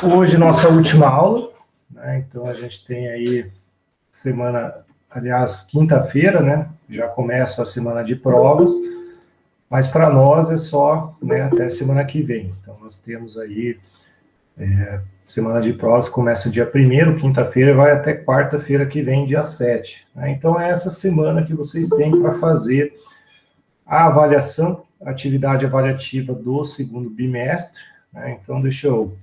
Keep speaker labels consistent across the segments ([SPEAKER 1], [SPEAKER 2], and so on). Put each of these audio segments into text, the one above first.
[SPEAKER 1] Hoje, nossa última aula, né? Então, a gente tem aí semana, aliás, quinta-feira, né? Já começa a semana de provas, mas para nós é só, né, até semana que vem. Então, nós temos aí semana de provas, começa dia 1º, quinta-feira, vai até quarta-feira que vem, dia 7. Né? Então, é essa semana que vocês têm para fazer a avaliação, a atividade avaliativa do segundo bimestre. Né? Então, deixa eu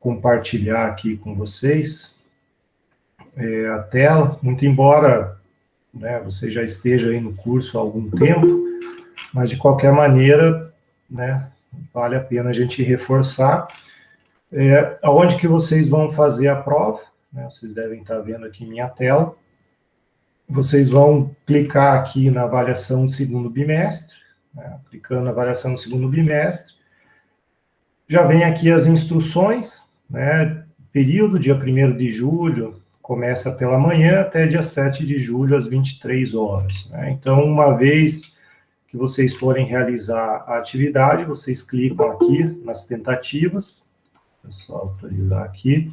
[SPEAKER 1] compartilhar aqui com vocês a tela, muito embora, né, você já esteja aí no curso há algum tempo, mas de qualquer maneira, né, vale a pena a gente reforçar aonde que vocês vão fazer a prova, né, vocês devem estar vendo aqui minha tela, vocês vão clicar aqui na avaliação do segundo bimestre, né, clicando na avaliação do segundo bimestre, já vem aqui as instruções, né, período, dia 1º de julho, começa pela manhã até dia 7 de julho, às 23 horas. Né? Então, uma vez que vocês forem realizar a atividade, vocês clicam aqui nas tentativas, vou só autorizar aqui,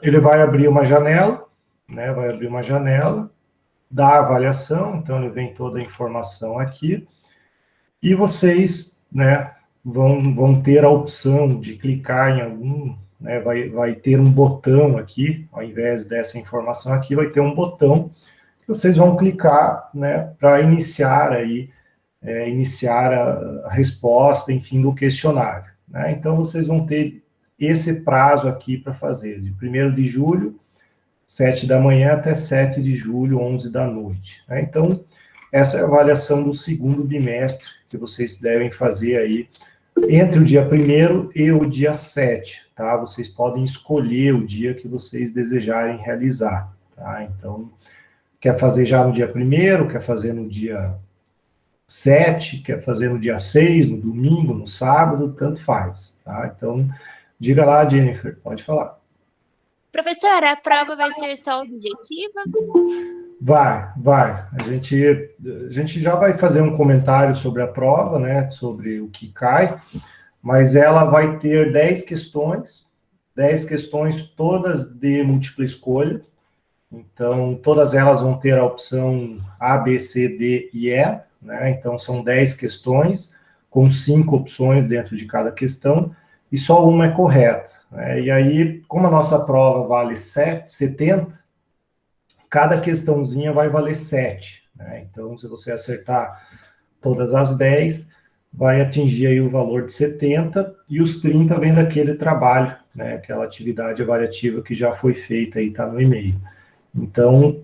[SPEAKER 1] ele vai abrir uma janela, né, vai abrir uma janela da avaliação, então ele vem toda a informação aqui, e vocês, né, vão ter a opção de clicar em algum, né, vai ter um botão aqui, ao invés dessa informação aqui, vai ter um botão que vocês vão clicar, né, para iniciar aí, iniciar a resposta, enfim, do questionário. Né? Então, vocês vão ter esse prazo aqui para fazer, de 1º de julho, 7 da manhã, até 7 de julho, 11 da noite. Né? Então, essa é a avaliação do segundo bimestre que vocês devem fazer aí entre o dia 1º e o dia 7, tá? Vocês podem escolher o dia que vocês desejarem realizar, tá? Então, quer fazer já no dia 1º, quer fazer no dia 7, quer fazer no dia 6, no domingo, no sábado, tanto faz, tá? Então, diga lá, Jennifer, pode falar.
[SPEAKER 2] Professora, a prova vai ser só objetiva?
[SPEAKER 1] Vai. A gente já vai fazer um comentário sobre a prova, né, sobre o que cai, mas ela vai ter 10 questões todas de múltipla escolha, então todas elas vão ter a opção A, B, C, D e E, né, então são 10 questões, com 5 opções dentro de cada questão, e só uma é correta. Né, e aí, como a nossa prova vale 70, cada questãozinha vai valer 7, né? Então, se você acertar todas as 10, vai atingir aí o valor de 70, e os 30 vem daquele trabalho, né? Aquela atividade avaliativa que já foi feita aí, tá no e-mail. Então,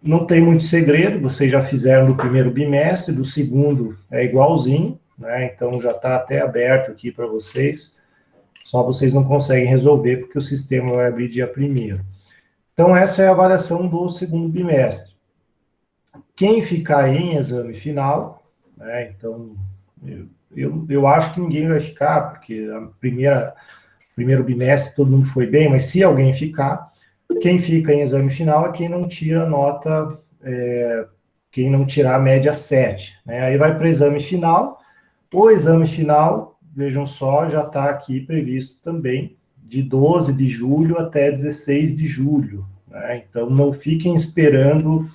[SPEAKER 1] não tem muito segredo, vocês já fizeram do primeiro bimestre, do segundo é igualzinho, né? Então, já está até aberto aqui para vocês, só vocês não conseguem resolver, porque o sistema vai abrir dia 1º. Então, essa é a avaliação do segundo bimestre. Quem ficar em exame final, né, então, eu acho que ninguém vai ficar, porque primeiro bimestre todo mundo foi bem, mas se alguém ficar, quem fica em exame final é quem não tira nota, quem não tirar a média 7. Né, aí vai para o exame final. O exame final, vejam só, já está aqui previsto também, de 12 de julho até 16 de julho. Né? Então, não fiquem esperando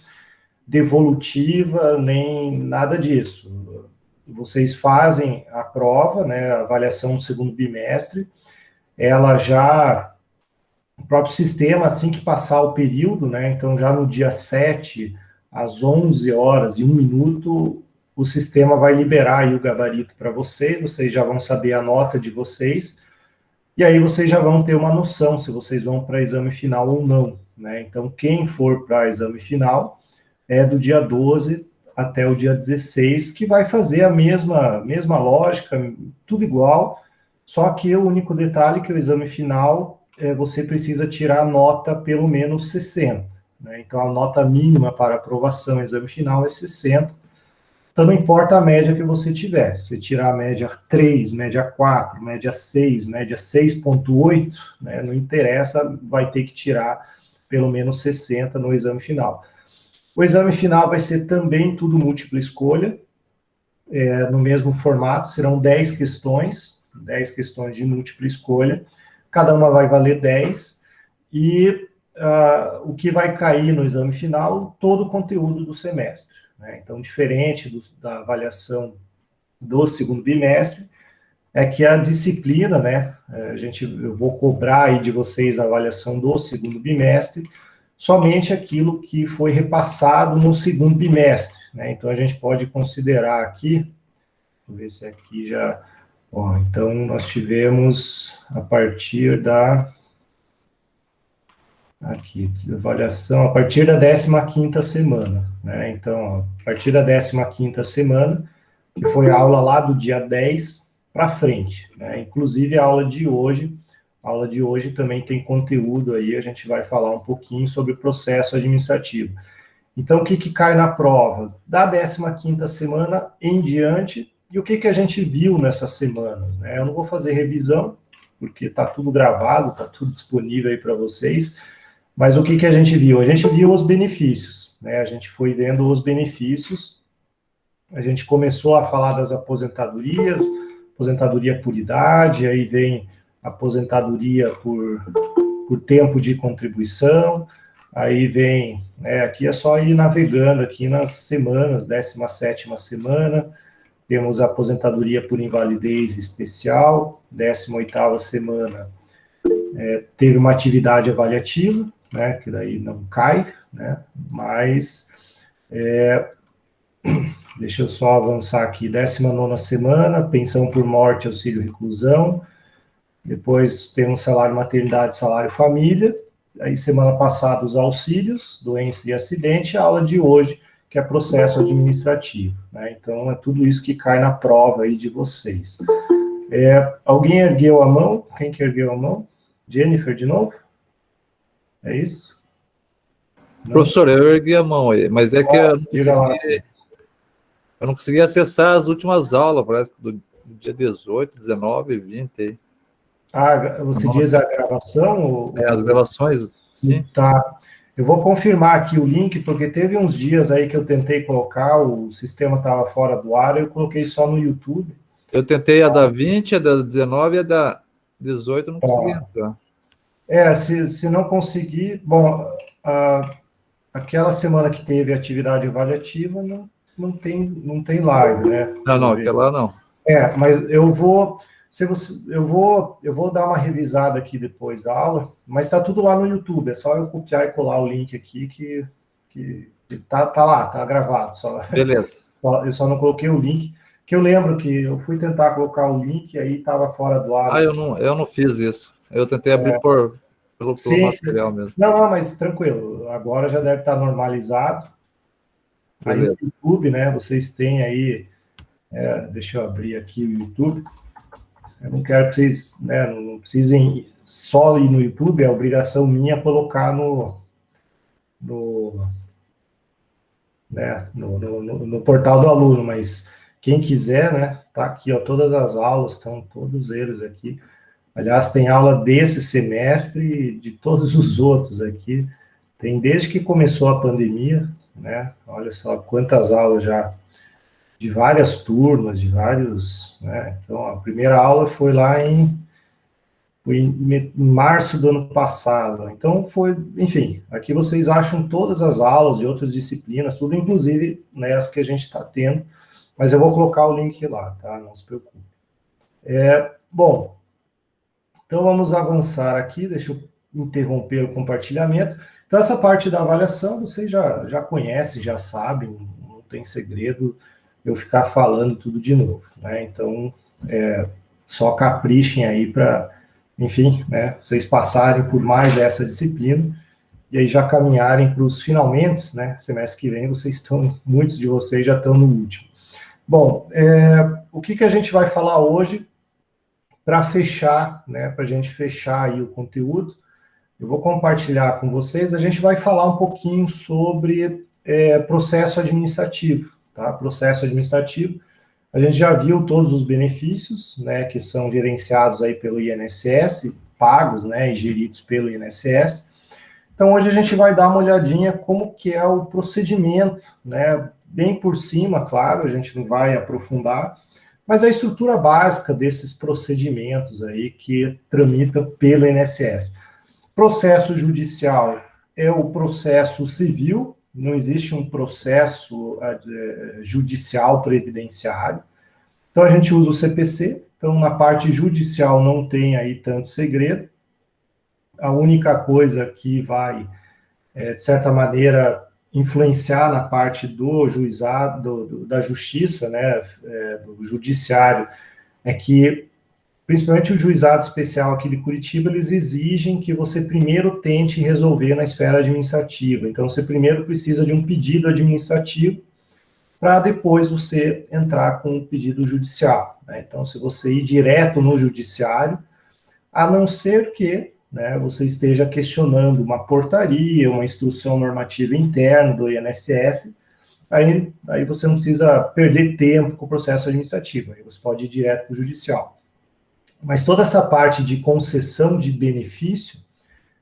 [SPEAKER 1] devolutiva, nem nada disso. Vocês fazem a prova, né, a avaliação do segundo bimestre, ela já, o próprio sistema, assim que passar o período, né, então já no dia 7, às 11 horas e 1 minuto, o sistema vai liberar aí o gabarito para vocês já vão saber a nota de vocês, e aí vocês já vão ter uma noção se vocês vão para exame final ou não, né? Então, quem for para exame final é do dia 12 até o dia 16, que vai fazer a mesma lógica, tudo igual, só que o único detalhe é que o exame final, você precisa tirar a nota pelo menos 60, né? Então, a nota mínima para aprovação no exame final é 60, então, não importa a média que você tiver. Se você tirar a média 3, média 4, média 6, média 6,8, né, não interessa, vai ter que tirar pelo menos 60 no exame final. O exame final vai ser também tudo múltipla escolha, no mesmo formato, serão 10 questões, 10 questões de múltipla escolha, cada uma vai valer 10, e o que vai cair no exame final, todo o conteúdo do semestre, né? Então, diferente da avaliação do segundo bimestre, é que a disciplina, né, eu vou cobrar aí de vocês a avaliação do segundo bimestre, somente aquilo que foi repassado no segundo bimestre, né? Então, a gente pode considerar aqui, vou ver se aqui já... então, nós tivemos a partir da... Aqui, avaliação a partir da 15ª semana, né? Então, a partir da 15ª semana, que foi a aula lá do dia 10 para frente, né? Inclusive, a aula de hoje também tem conteúdo aí, a gente vai falar um pouquinho sobre o processo administrativo. Então, o que cai na prova? Da 15ª semana em diante, e o que a gente viu nessas semanas, né? Eu não vou fazer revisão, porque está tudo gravado, está tudo disponível aí para vocês, mas o que a gente viu? A gente viu os benefícios, né? A gente foi vendo os benefícios, a gente começou a falar das aposentadorias, aposentadoria por idade, aí vem aposentadoria por tempo de contribuição, aí vem, né, aqui é só ir navegando aqui nas semanas, 17ª semana, temos a aposentadoria por invalidez especial, 18ª semana, teve uma atividade avaliativa, né, que daí não cai, né, mas, deixa eu só avançar aqui, 19ª semana, pensão por morte, auxílio reclusão, depois temos salário maternidade, salário família, aí semana passada os auxílios, doença e acidente, a aula de hoje, que é processo administrativo, né, então é tudo isso que cai na prova aí de vocês. Alguém ergueu a mão? Quem que ergueu a mão? Jennifer, de novo? É isso?
[SPEAKER 3] Não. Professor, eu ergui a mão aí, mas é que eu não consegui acessar as últimas aulas, parece que do dia 18, 19 e 20 aí.
[SPEAKER 1] Você diz a gravação?
[SPEAKER 3] As gravações, sim.
[SPEAKER 1] Tá. Eu vou confirmar aqui o link, porque teve uns dias aí que eu tentei colocar, o sistema estava fora do ar, eu coloquei só no YouTube.
[SPEAKER 3] Eu tentei a da 20, a da 19 e a da 18, eu não consegui entrar.
[SPEAKER 1] Se não conseguir, bom, aquela semana que teve atividade avaliativa, não tem live, né?
[SPEAKER 3] Não, aquela não.
[SPEAKER 1] Mas eu vou dar uma revisada aqui depois da aula, mas está tudo lá no YouTube, é só eu copiar e colar o link aqui que tá lá, tá gravado.
[SPEAKER 3] Beleza.
[SPEAKER 1] Eu só não coloquei o link, que eu lembro que eu fui tentar colocar o link e aí estava fora do ar.
[SPEAKER 3] Eu não fiz isso. Eu tentei abrir pelo material mesmo.
[SPEAKER 1] Não, mas tranquilo, agora já deve estar normalizado. Aí no YouTube, né, vocês têm aí, deixa eu abrir aqui o YouTube. Eu não quero que vocês, né, não precisem só ir no YouTube, é obrigação minha colocar no portal do aluno, mas quem quiser, né, tá aqui, ó, todas as aulas, estão todos eles aqui. Aliás, tem aula desse semestre e de todos os outros aqui. Tem desde que começou a pandemia, né, olha só quantas aulas já, de várias turmas, de vários, né, então a primeira aula foi lá em março do ano passado, então foi, enfim, aqui vocês acham todas as aulas de outras disciplinas, tudo inclusive, né, as que a gente está tendo, mas eu vou colocar o link lá, tá, não se preocupe. Bom, então vamos avançar aqui, deixa eu interromper o compartilhamento. Então essa parte da avaliação vocês já conhecem, já sabem, não tem segredo eu ficar falando tudo de novo, né? Então, só caprichem aí para, enfim, né, vocês passarem por mais essa disciplina e aí já caminharem para os finalmente, né? Semestre que vem muitos de vocês já estão no último. Bom, o que a gente vai falar hoje para fechar, né? Para a gente fechar aí o conteúdo, eu vou compartilhar com vocês. A gente vai falar um pouquinho sobre processo administrativo. Tá? Processo administrativo, a gente já viu todos os benefícios, né, que são gerenciados aí pelo INSS, pagos, né, e geridos pelo INSS. Então, hoje a gente vai dar uma olhadinha como que é o procedimento, né, bem por cima, claro, a gente não vai aprofundar, mas a estrutura básica desses procedimentos aí que tramitam pelo INSS. Processo judicial é o processo civil, não existe um processo judicial previdenciário. Então, a gente usa o CPC. Então, na parte judicial não tem aí tanto segredo. A única coisa que vai, de certa maneira, influenciar na parte do juizado, da justiça, né, do judiciário, é que, principalmente o juizado especial aqui de Curitiba, eles exigem que você primeiro tente resolver na esfera administrativa. Então, você primeiro precisa de um pedido administrativo para depois você entrar com o pedido judicial, né? Então, se você ir direto no judiciário, a não ser que, né, você esteja questionando uma portaria, uma instrução normativa interna do INSS, aí você não precisa perder tempo com o processo administrativo, aí você pode ir direto para o judicial. Mas toda essa parte de concessão de benefício,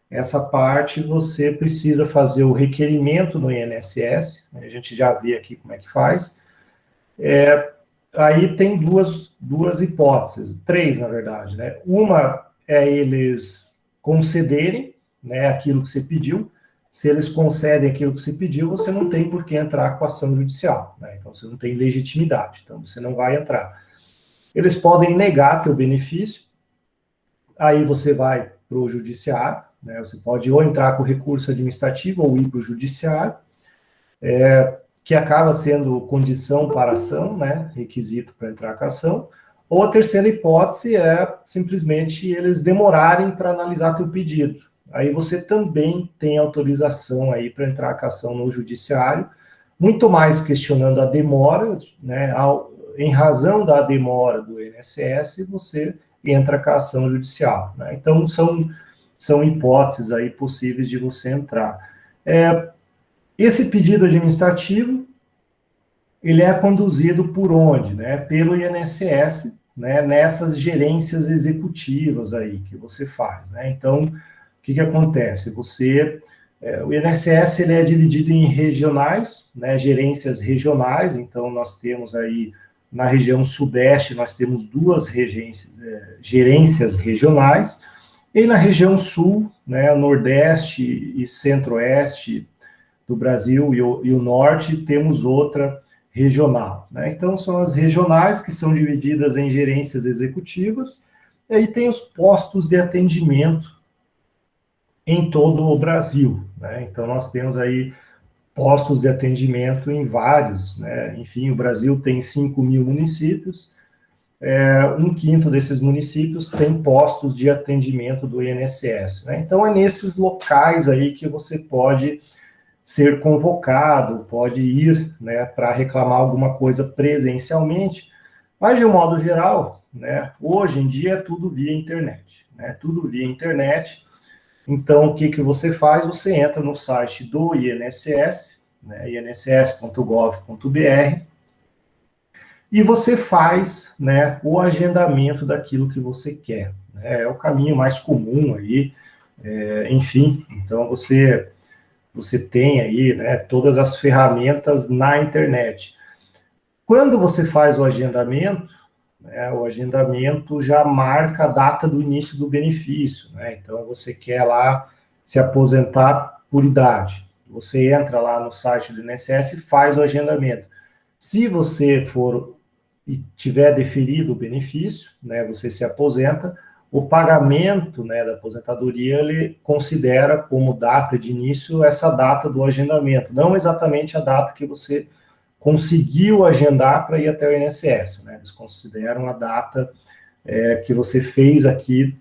[SPEAKER 1] essa parte você precisa fazer o requerimento no INSS, a gente já vê aqui como é que faz. Aí tem duas hipóteses, três na verdade, né? Uma é eles concederem, né, aquilo que você pediu. Se eles concedem aquilo que você pediu, você não tem por que entrar com ação judicial, né? Então você não tem legitimidade, então você não vai entrar. Eles podem negar teu benefício, aí você vai para o judiciário, né? Você pode ou entrar com recurso administrativo ou ir para o judiciário, que acaba sendo condição para ação, né? Requisito para entrar com a ação. Ou a terceira hipótese é simplesmente eles demorarem para analisar teu pedido. Aí você também tem autorização aí para entrar com a ação no judiciário, muito mais questionando a demora, né? Em razão da demora do INSS, você entra com a ação judicial, né? Então, são hipóteses aí possíveis de você entrar. Esse pedido administrativo, ele é conduzido por onde, né? Pelo INSS, né? Nessas gerências executivas aí que você faz, né? Então, o que acontece? O INSS, ele é dividido em regionais, né? Gerências regionais, então nós temos aí, na região sudeste, nós temos duas gerências regionais, e na região sul, né, nordeste e centro-oeste do Brasil e o norte, temos outra regional, né? Então, são as regionais que são divididas em gerências executivas, e aí tem os postos de atendimento em todo o Brasil, né? Então, nós temos aí postos de atendimento em vários, né? Enfim, o Brasil tem 5.000 municípios, 1/5 desses municípios tem postos de atendimento do INSS, né? Então, é nesses locais aí que você pode ser convocado, pode ir, né, para reclamar alguma coisa presencialmente, mas, de um modo geral, né, hoje em dia é tudo via internet, né? Tudo via internet. Então, o que você faz? Você entra no site do INSS, né, inss.gov.br, e você faz, né, o agendamento daquilo que você quer, né? É o caminho mais comum aí, enfim. Então, você tem aí, né, todas as ferramentas na internet. Quando você faz o agendamento, né, o agendamento já marca a data do início do benefício, né? Então, você quer lá se aposentar por idade. Você entra lá no site do INSS e faz o agendamento. Se você for e tiver deferido o benefício, né, você se aposenta, o pagamento, né, da aposentadoria, ele considera como data de início essa data do agendamento, não exatamente a data que você conseguiu agendar para ir até o INSS, né? Eles consideram a data que você fez aqui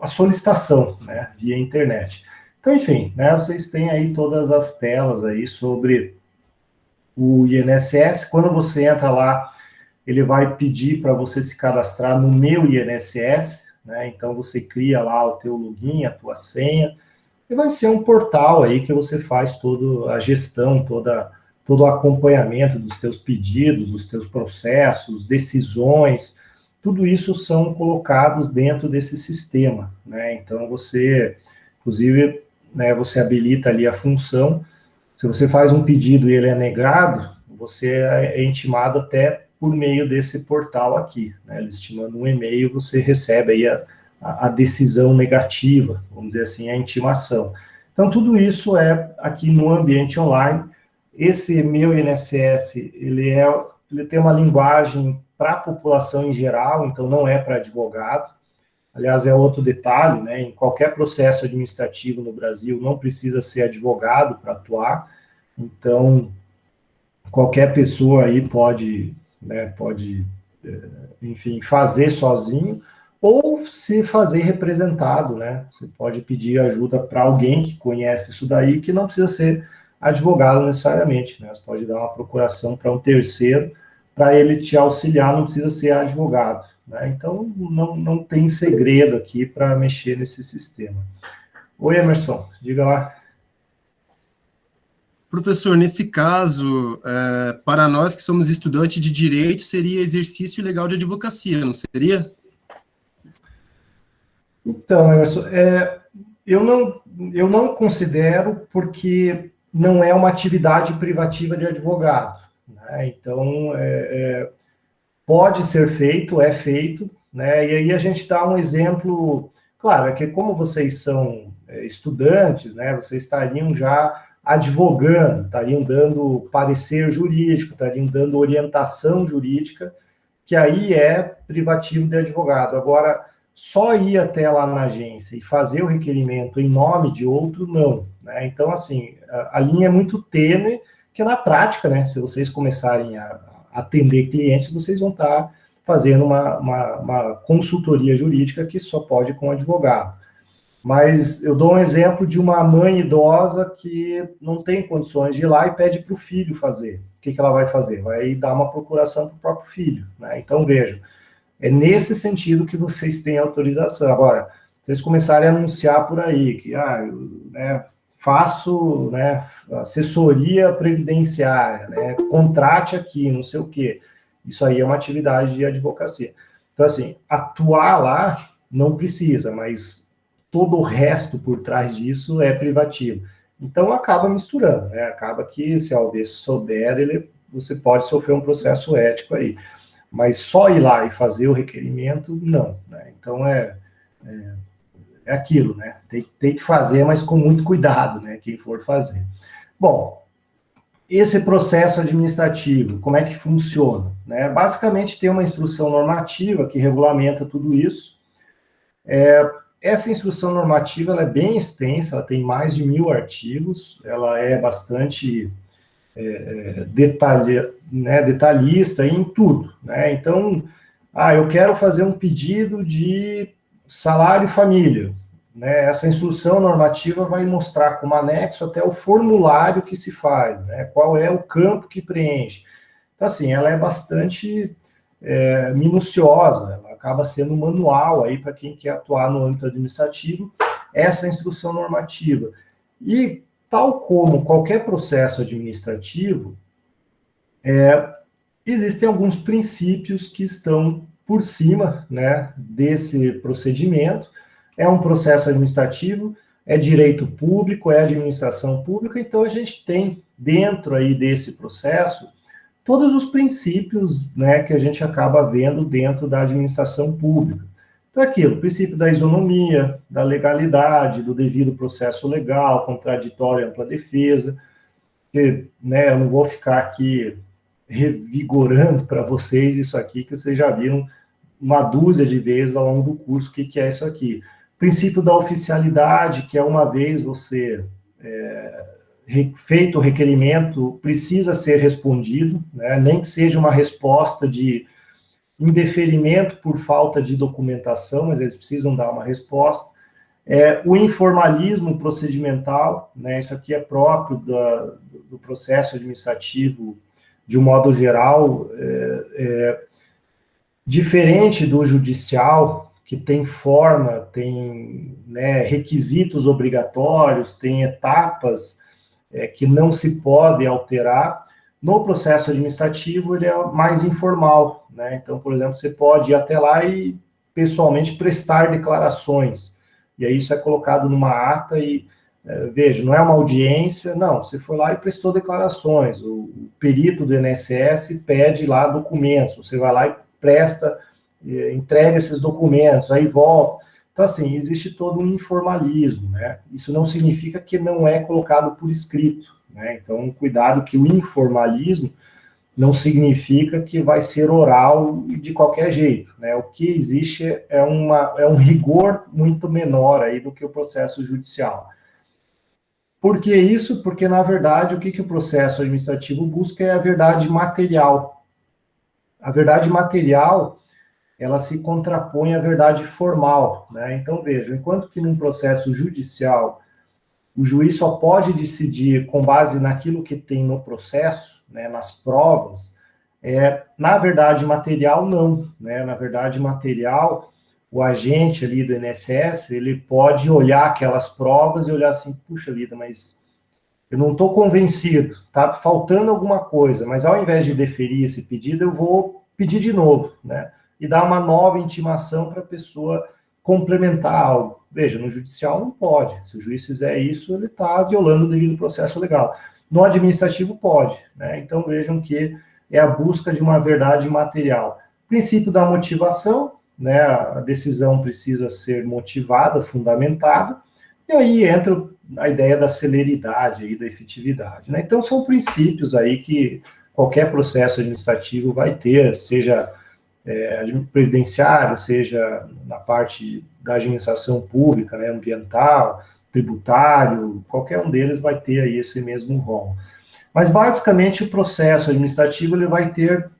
[SPEAKER 1] a solicitação, né, via internet. Então, enfim, né, vocês têm aí todas as telas aí sobre o INSS. Quando você entra lá, ele vai pedir para você se cadastrar no Meu INSS, né? Então você cria lá o teu login, a tua senha, e vai ser um portal aí que você faz toda a gestão, todo o acompanhamento dos teus pedidos, dos teus processos, decisões, tudo isso são colocados dentro desse sistema, né? Então você, inclusive, né, você habilita ali a função. Se você faz um pedido e ele é negado, você é intimado até por meio desse portal aqui, né? Eles te mandam um e-mail, você recebe aí a decisão negativa, vamos dizer assim, a intimação. Então, tudo isso é aqui no ambiente online. Esse Meu INSS, ele tem uma linguagem para a população em geral, então não é para advogado. Aliás, é outro detalhe, né? Em qualquer processo administrativo no Brasil, não precisa ser advogado para atuar. Então, qualquer pessoa aí pode, né, enfim, fazer sozinho, ou se fazer representado, né? Você pode pedir ajuda para alguém que conhece isso daí, que não precisa ser advogado necessariamente, né? Você pode dar uma procuração para um terceiro, para ele te auxiliar, não precisa ser advogado, né? Então, não tem segredo aqui para mexer nesse sistema. Oi, Emerson, diga lá.
[SPEAKER 4] Professor, nesse caso, para nós que somos estudantes de direito, seria exercício legal de advocacia, não seria?
[SPEAKER 1] Então, Emerson, eu não considero, porque não é uma atividade privativa de advogado, né? Então, pode ser feito, é feito, né? E aí a gente dá um exemplo, claro, é que como vocês são estudantes, né, vocês estariam já advogando, estariam dando parecer jurídico, estariam dando orientação jurídica, que aí é privativo de advogado. Agora, só ir até lá na agência e fazer o requerimento em nome de outro, não, né? Então, assim, a linha é muito tênue, que na prática, né, se vocês começarem a atender clientes, vocês vão estar fazendo uma consultoria jurídica que só pode com advogado. Mas eu dou um exemplo de uma mãe idosa que não tem condições de ir lá e pede para o filho fazer. O que ela vai fazer? Vai dar uma procuração para o próprio filho, né? Então, vejam, é nesse sentido que vocês têm autorização. Agora, vocês começarem a anunciar por aí que faço, né, assessoria previdenciária, né, contrate aqui, não sei o quê. Isso aí é uma atividade de advocacia. Então, assim, atuar lá não precisa, mas todo o resto por trás disso é privativo. Então, acaba misturando, né? Acaba que, se a Aldesso souber, você pode sofrer um processo ético aí. Mas só ir lá e fazer o requerimento, não, né? Então, é aquilo, né? Tem que fazer, mas com muito cuidado, né? Quem for fazer. Bom, esse processo administrativo, como é que funciona, né? Basicamente, tem uma instrução normativa que regulamenta tudo isso. Essa instrução normativa ela é bem extensa, ela tem mais de 1000 artigos, ela é bastante detalhista em tudo, né? Então, eu quero fazer um pedido de salário família, né? Essa instrução normativa vai mostrar como anexo até o formulário que se faz, né? Qual é o campo que preenche. Então, assim, ela é bastante minuciosa, ela acaba sendo um manual aí para quem quer atuar no âmbito administrativo, essa instrução normativa. E, tal como qualquer processo administrativo, existem alguns princípios que estão por cima, né, desse procedimento. É um processo administrativo, é direito público, é administração pública, então a gente tem dentro aí desse processo todos os princípios, né, que a gente acaba vendo dentro da administração pública. Então, aquilo, o princípio da isonomia, da legalidade, do devido processo legal, contraditório e ampla defesa, que, né, eu não vou ficar aqui revigorando para vocês isso aqui, que vocês já viram uma dúzia de vezes ao longo do curso o que é isso aqui. Princípio da oficialidade, que é uma vez você feito o requerimento, precisa ser respondido, né? Nem que seja uma resposta de indeferimento por falta de documentação, mas eles precisam dar uma resposta. O informalismo procedimental, né? Isso aqui é próprio do processo administrativo de um modo geral, diferente do judicial, que tem forma, tem, né, requisitos obrigatórios, tem etapas que não se podem alterar. No processo administrativo, ele é mais informal, né? Então, por exemplo, você pode ir até lá e, pessoalmente, prestar declarações. E aí isso é colocado numa ata e veja, não é uma audiência, não, você foi lá e prestou declarações, o perito do INSS pede lá documentos, você vai lá e presta, entrega esses documentos, aí volta. Então, assim, existe todo um informalismo, né? Isso não significa que não é colocado por escrito, né? Então, cuidado que o informalismo não significa que vai ser oral de qualquer jeito, né? O que existe é um rigor muito menor aí do que o processo judicial. Por que isso? Porque, na verdade, o que o processo administrativo busca é a verdade material. A verdade material, ela se contrapõe à verdade formal, né? Então, veja, enquanto que num processo judicial, o juiz só pode decidir com base naquilo que tem no processo, né, nas provas, na verdade material, não, né? Na verdade material, o agente ali do INSS, ele pode olhar aquelas provas e olhar assim, puxa vida, mas eu não estou convencido, tá faltando alguma coisa, mas ao invés de deferir esse pedido, eu vou pedir de novo, né? E dar uma nova intimação para a pessoa complementar algo. Veja, no judicial não pode. Se o juiz fizer isso, ele está violando o devido processo legal. No administrativo pode, né? Então vejam que é a busca de uma verdade material. Princípio da motivação, né? A decisão precisa ser motivada, fundamentada, e aí entra a ideia da celeridade e da efetividade, né? Então são princípios aí que qualquer processo administrativo vai ter, seja previdenciário, seja na parte da administração pública, né, ambiental, tributário, qualquer um deles vai ter aí esse mesmo rol. Mas, basicamente, o processo administrativo ele vai ter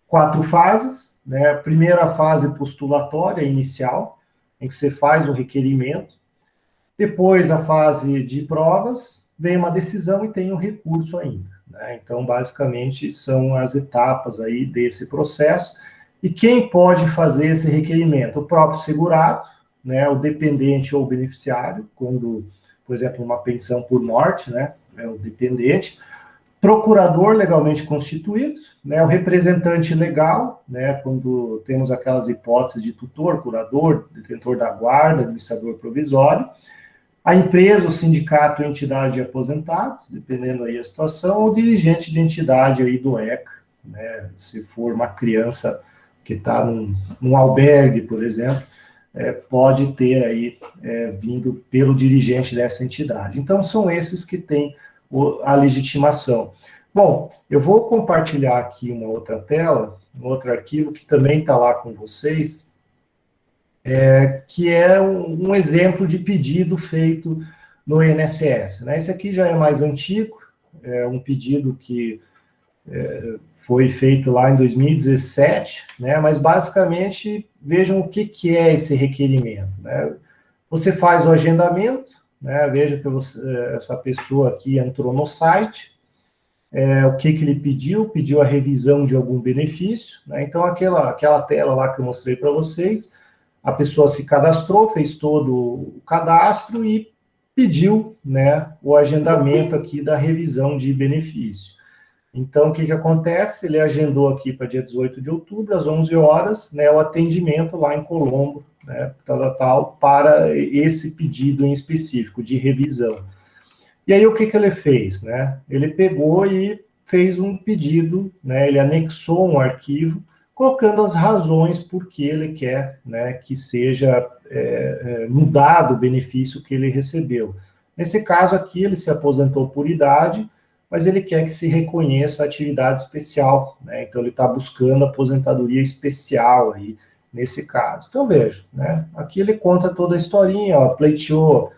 [SPEAKER 1] 4 fases, né? A primeira fase postulatória, inicial, em que você faz o requerimento. Depois, a fase de provas, vem uma decisão e tem um recurso ainda, né? Então, basicamente, são as etapas aí desse processo. E quem pode fazer esse requerimento? O próprio segurado, né, o dependente ou beneficiário, quando, por exemplo, uma pensão por morte, né, é o dependente, procurador legalmente constituído, né, o representante legal, né, quando temos aquelas hipóteses de tutor, curador, detentor da guarda, administrador provisório, a empresa, o sindicato, a entidade de aposentados, dependendo aí a situação, ou dirigente de entidade aí do ECA, né, se for uma criança que está num albergue, por exemplo, pode ter aí vindo pelo dirigente dessa entidade. Então, são esses que têm a legitimação. Bom, eu vou compartilhar aqui uma outra tela, um outro arquivo que também está lá com vocês, que é um exemplo de pedido feito no INSS, né? Esse aqui já é mais antigo, é um pedido que foi feito lá em 2017, né? Mas basicamente vejam o que é esse requerimento, né? Você faz o agendamento, né? Veja que essa pessoa aqui entrou no site, o que ele pediu a revisão de algum benefício, né? Então aquela tela lá que eu mostrei para vocês, a pessoa se cadastrou, fez todo o cadastro e pediu, né, o agendamento aqui da revisão de benefício. Então, o que acontece? Ele agendou aqui para dia 18 de outubro, às 11 horas, né, o atendimento lá em Colombo, né, para esse pedido em específico, de revisão. E aí, o que ele fez? Né? Ele pegou e fez um pedido, né, ele anexou um arquivo, colocando as razões por que ele quer, né, que seja mudado o benefício que ele recebeu. Nesse caso aqui, ele se aposentou por idade, mas ele quer que se reconheça a atividade especial, né? Então ele está buscando aposentadoria especial aí, nesse caso. Então veja, né? Aqui ele conta toda a historinha, ó, pleiteou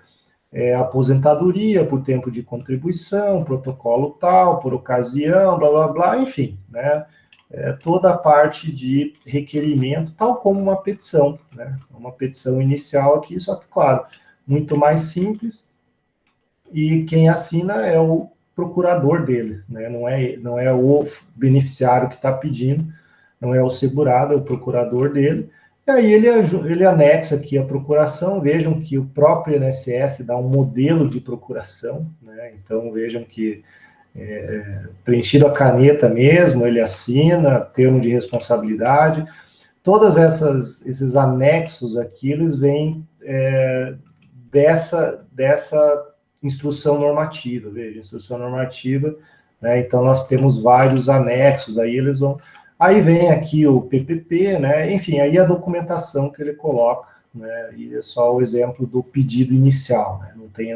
[SPEAKER 1] aposentadoria por tempo de contribuição, protocolo tal, por ocasião, blá, blá, blá, enfim, né? Toda a parte de requerimento, tal como uma petição, né? Uma petição inicial aqui, só que, claro, muito mais simples, e quem assina é o procurador dele, né? Não é o beneficiário que está pedindo, não é o segurado, é o procurador dele. E aí ele anexa aqui a procuração. Vejam que o próprio INSS dá um modelo de procuração, né? Então vejam que preenchido a caneta mesmo, ele assina, termo de responsabilidade. Todos esses anexos aqui, eles vêm dessa instrução normativa, veja, instrução normativa, né, então nós temos vários anexos, aí eles vão, aí vem aqui o PPP, né, enfim, aí a documentação que ele coloca, né, e é só o exemplo do pedido inicial, né, não tem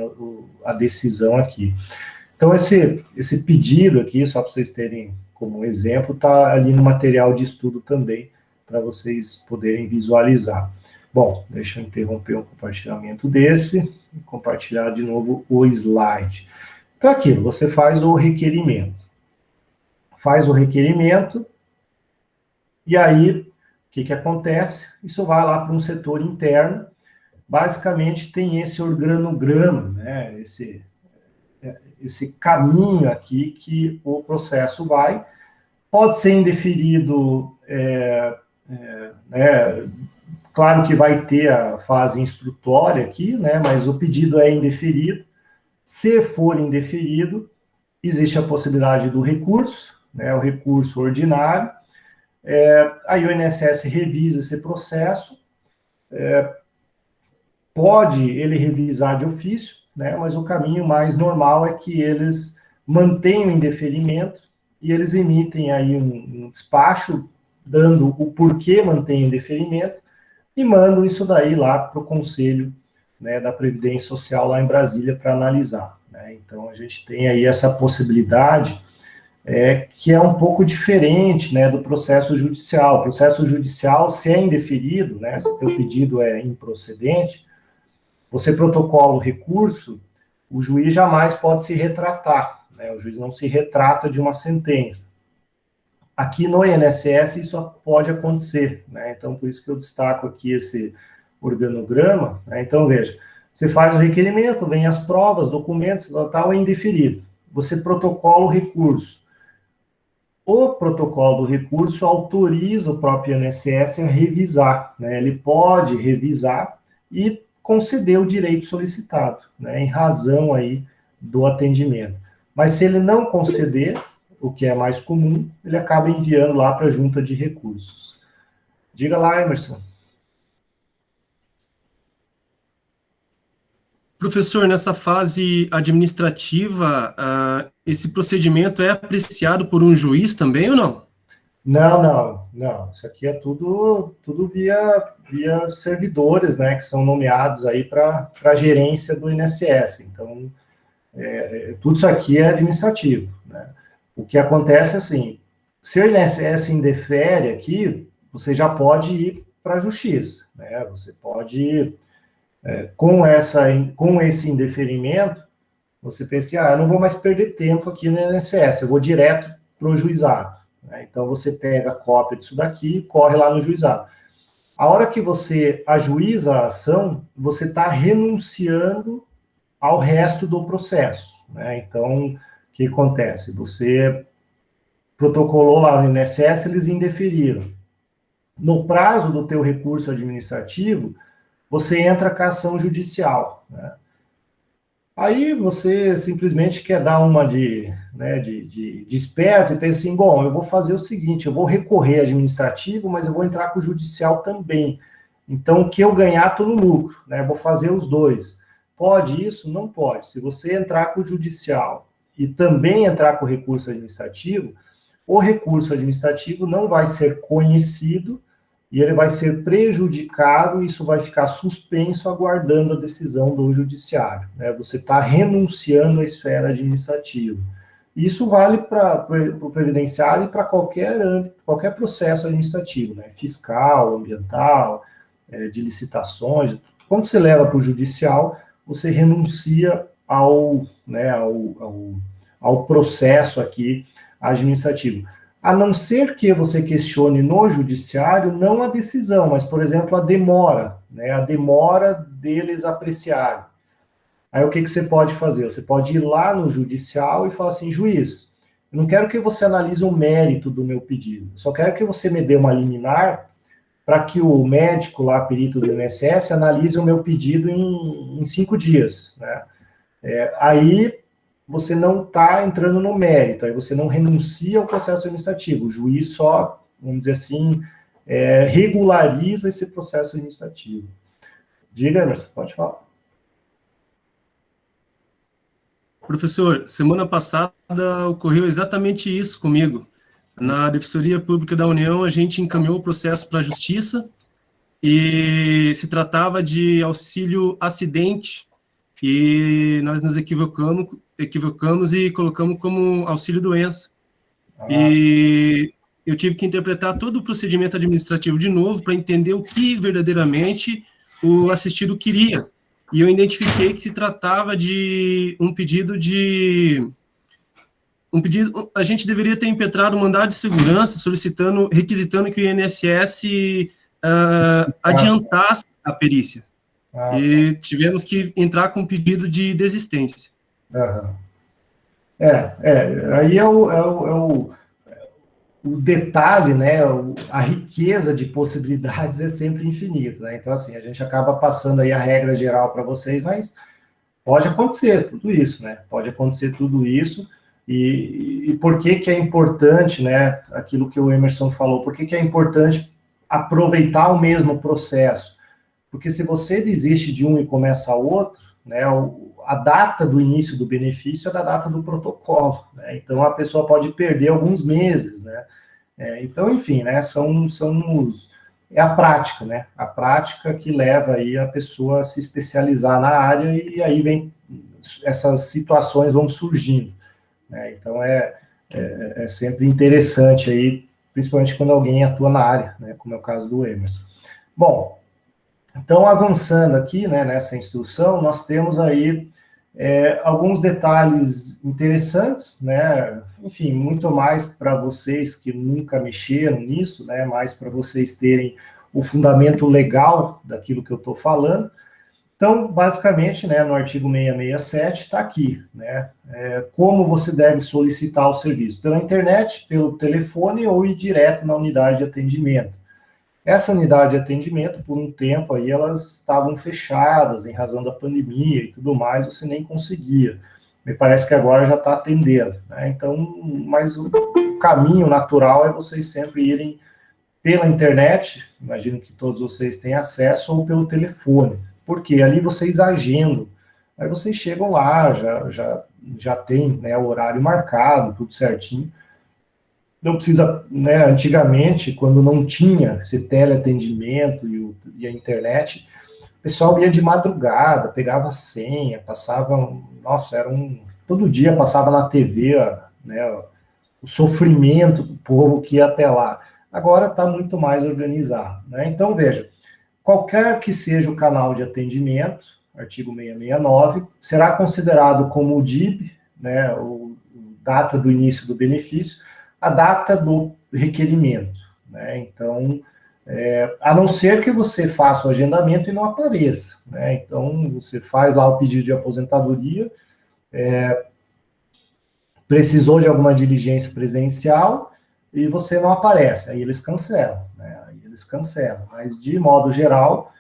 [SPEAKER 1] a decisão aqui. Então, esse pedido aqui, só para vocês terem como exemplo, está ali no material de estudo também, para vocês poderem visualizar. Bom, deixa eu interromper o compartilhamento desse e compartilhar de novo o slide. Então, aquilo, você faz o requerimento. Faz o requerimento, e aí, o que acontece? Isso vai lá para um setor interno, basicamente tem esse organograma, né, esse caminho aqui que o processo vai, pode ser indeferido, né, claro que vai ter a fase instrutória aqui, né, mas o pedido é indeferido. Se for indeferido, existe a possibilidade do recurso, né, o recurso ordinário, aí o INSS revisa esse processo, pode ele revisar de ofício, né, mas o caminho mais normal é que eles mantenham o indeferimento e eles emitem aí um despacho dando o porquê mantém o indeferimento e mandam isso daí lá para o Conselho, né, da Previdência Social lá em Brasília para analisar, né. Então a gente tem aí essa possibilidade que é um pouco diferente, né, do processo judicial. O processo judicial, se é indeferido, né, se o teu pedido é improcedente, você protocola o recurso, o juiz jamais pode se retratar, né? O juiz não se retrata de uma sentença. Aqui no INSS isso pode acontecer, né? Então, por isso que eu destaco aqui esse organograma, né? Então, veja, você faz o requerimento, vem as provas, documentos, tal, é indeferido. Você protocola o recurso. O protocolo do recurso autoriza o próprio INSS a revisar, né? Ele pode revisar e conceder o direito solicitado, né, em razão aí do atendimento. Mas se ele não conceder, o que é mais comum, ele acaba enviando lá para a junta de recursos. Diga lá, Emerson.
[SPEAKER 4] Professor, nessa fase administrativa, esse procedimento é apreciado por um juiz também ou não?
[SPEAKER 1] Não. Isso aqui é tudo via servidores, né, que são nomeados aí para a gerência do INSS. Então, tudo isso aqui é administrativo, né? O que acontece assim, se o INSS indefere aqui, você já pode ir para a justiça, né? Você pode, com esse indeferimento, você pensa, eu não vou mais perder tempo aqui no INSS, eu vou direto para o juizado. Então, você pega a cópia disso daqui e corre lá no juizado. A hora que você ajuiza a ação, você está renunciando ao resto do processo, né? Então, o que acontece? Você protocolou lá no INSS, eles indeferiram. No prazo do teu recurso administrativo, você entra com a ação judicial, né? Aí você simplesmente quer dar uma de esperto e pensa assim, bom, eu vou fazer o seguinte, eu vou recorrer administrativo, mas eu vou entrar com o judicial também. Então, o que eu ganhar, estou no lucro, né? Vou fazer os dois. Pode isso? Não pode. Se você entrar com o judicial e também entrar com o recurso administrativo, o recurso administrativo não vai ser conhecido e ele vai ser prejudicado, e isso vai ficar suspenso, aguardando a decisão do judiciário, né? Você está renunciando à esfera administrativa. Isso vale para o previdenciário e para qualquer processo administrativo, né? Fiscal, ambiental, de licitações. Quando você leva para o judicial, você renuncia ao processo aqui administrativo. A não ser que você questione no judiciário, não a decisão, mas, por exemplo, a demora, né? A demora deles apreciarem. Aí o que você pode fazer? Você pode ir lá no judicial e falar assim, juiz, eu não quero que você analise o mérito do meu pedido, eu só quero que você me dê uma liminar para que o médico lá, perito do INSS, analise o meu pedido em 5 dias, né? Aí você não está entrando no mérito, aí você não renuncia ao processo administrativo, o juiz só, vamos dizer assim, regulariza esse processo administrativo. Diga, Emerson, pode falar.
[SPEAKER 4] Professor, semana passada ocorreu exatamente isso comigo. Na Defensoria Pública da União, a gente encaminhou o processo para a Justiça e se tratava de auxílio acidente e nós nos equivocamos e colocamos como auxílio doença. E eu tive que interpretar todo o procedimento administrativo de novo para entender o que verdadeiramente o assistido queria. E eu identifiquei que se tratava de um pedido, a gente deveria ter impetrado um mandado de segurança requisitando que o INSS adiantasse a perícia. E tivemos que entrar com um pedido de desistência.
[SPEAKER 1] Aí é o detalhe, né, a riqueza de possibilidades é sempre infinita, né? Então, assim, a gente acaba passando aí a regra geral para vocês, mas pode acontecer tudo isso, né? Pode acontecer tudo isso, e por que é importante, né, aquilo que o Emerson falou, por que é importante aproveitar o mesmo processo? Porque se você desiste de um e começa outro, né, a data do início do benefício é da data do protocolo, né? Então a pessoa pode perder alguns meses, né? Então, enfim, né, é a prática, né? A prática que leva aí a pessoa a se especializar na área e aí essas situações vão surgindo, né? Então é sempre interessante aí, principalmente quando alguém atua na área, né, como é o caso do Emerson. Bom, então avançando aqui, né, nessa instrução, nós temos aí alguns detalhes interessantes, né? Enfim, muito mais para vocês que nunca mexeram nisso, né? Mais para vocês terem o fundamento legal daquilo que eu estou falando. Então, basicamente, né, no artigo 667 está aqui, né? Como você deve solicitar o serviço: pela internet, pelo telefone ou ir direto na unidade de atendimento. Essa unidade de atendimento, por um tempo aí, elas estavam fechadas em razão da pandemia e tudo mais, você nem conseguia. Me parece que agora já está atendendo, né? Então, mas o caminho natural é vocês sempre irem pela internet, imagino que todos vocês têm acesso, ou pelo telefone, porque ali vocês agendam, aí vocês chegam lá, já tem, né, o horário marcado, tudo certinho. Não precisa, né, antigamente, quando não tinha esse teleatendimento e a internet, o pessoal ia de madrugada, pegava a senha, passava, nossa, todo dia passava na TV, né, o sofrimento do povo que ia até lá. Agora está muito mais organizado, né? Então, veja, qualquer que seja o canal de atendimento, artigo 669, será considerado como o DIB, né, o data do início do benefício, a data do requerimento, né? Então, a não ser que você faça o agendamento e não apareça, né? Então, você faz lá o pedido de aposentadoria, precisou de alguma diligência presencial e você não aparece, aí eles cancelam, né? Mas, de modo geral,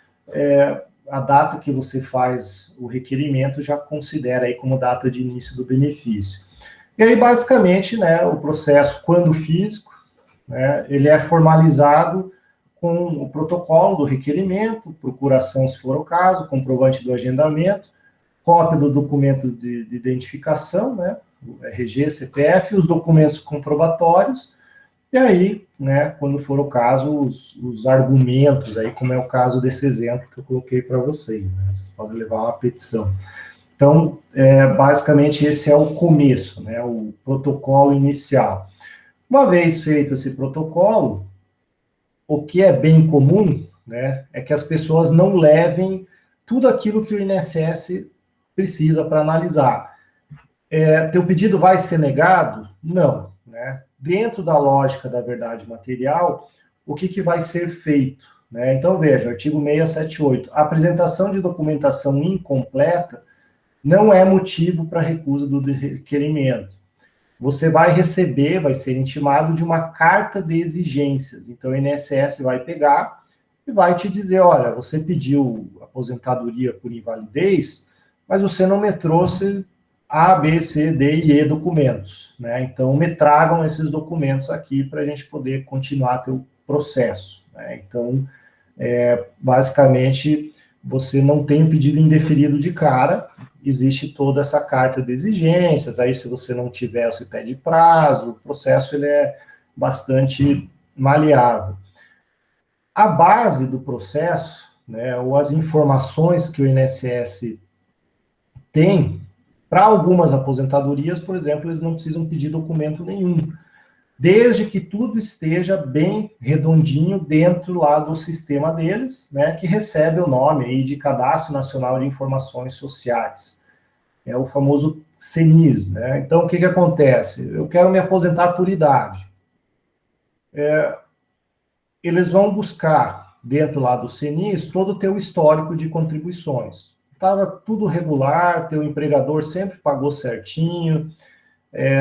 [SPEAKER 1] a data que você faz o requerimento já considera aí como data de início do benefício. E aí, basicamente, né, o processo, quando físico, né, ele é formalizado com o protocolo do requerimento, procuração, se for o caso, comprovante do agendamento, cópia do documento de identificação, né, o RG, CPF, os documentos comprobatórios, e aí, né, quando for o caso, os argumentos, aí, como é o caso desse exemplo que eu coloquei para vocês, né, vocês podem levar uma petição. Então, basicamente, esse é o começo, né, o protocolo inicial. Uma vez feito esse protocolo, o que é bem comum, né, é que as pessoas não levem tudo aquilo que o INSS precisa para analisar. Teu pedido vai ser negado? Não, né? Dentro da lógica da verdade material, o que vai ser feito, né? Então, veja, artigo 678, a apresentação de documentação incompleta não é motivo para recusa do requerimento. Você vai receber, vai ser intimado de uma carta de exigências. Então, o INSS vai pegar e vai te dizer, olha, você pediu aposentadoria por invalidez, mas você não me trouxe A, B, C, D e E documentos, né? Então, me tragam esses documentos aqui para a gente poder continuar teu processo, né? Então, basicamente, você não tem um pedido indeferido de cara, existe toda essa carta de exigências, aí se você não tiver, você pede prazo, o processo ele é bastante maleável. A base do processo, né, ou as informações que o INSS tem, para algumas aposentadorias, por exemplo, eles não precisam pedir documento nenhum, desde que tudo esteja bem redondinho dentro lá do sistema deles, né, que recebe o nome aí de Cadastro Nacional de Informações Sociais, é o famoso CNIS, né? Então, o que acontece? Eu quero me aposentar por idade. Eles vão buscar, dentro lá do CNIS, todo o teu histórico de contribuições. Estava tudo regular, teu empregador sempre pagou certinho,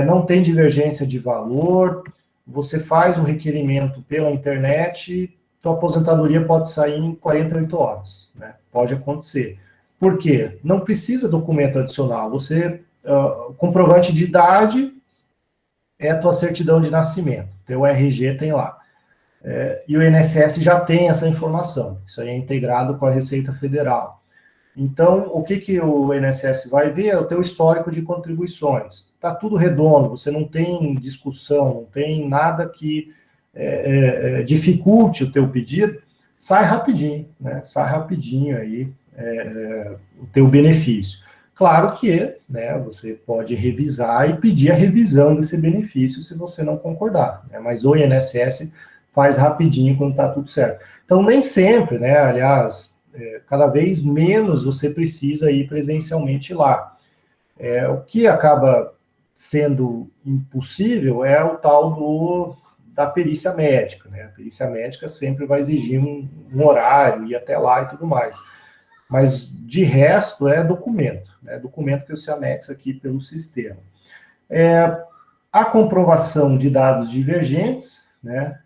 [SPEAKER 1] não tem divergência de valor, você faz um requerimento pela internet, tua aposentadoria pode sair em 48 horas, né? Pode acontecer. Por quê? Não precisa documento adicional, comprovante de idade é a tua certidão de nascimento, teu RG tem lá. E o INSS já tem essa informação, isso aí é integrado com a Receita Federal. Então, o que o INSS vai ver é o teu histórico de contribuições. Está tudo redondo, você não tem discussão, não tem nada que dificulte o teu pedido, sai rapidinho, né? Sai rapidinho aí o teu benefício. Claro que, né, você pode revisar e pedir a revisão desse benefício se você não concordar, né? Mas o INSS faz rapidinho quando está tudo certo. Então, nem sempre, né, aliás, cada vez menos você precisa ir presencialmente lá. O que acaba sendo impossível é o tal da perícia médica, né? A perícia médica sempre vai exigir um horário, ir até lá e tudo mais. Mas, de resto, é documento, né? Documento que você anexa aqui pelo sistema. A comprovação de dados divergentes, né,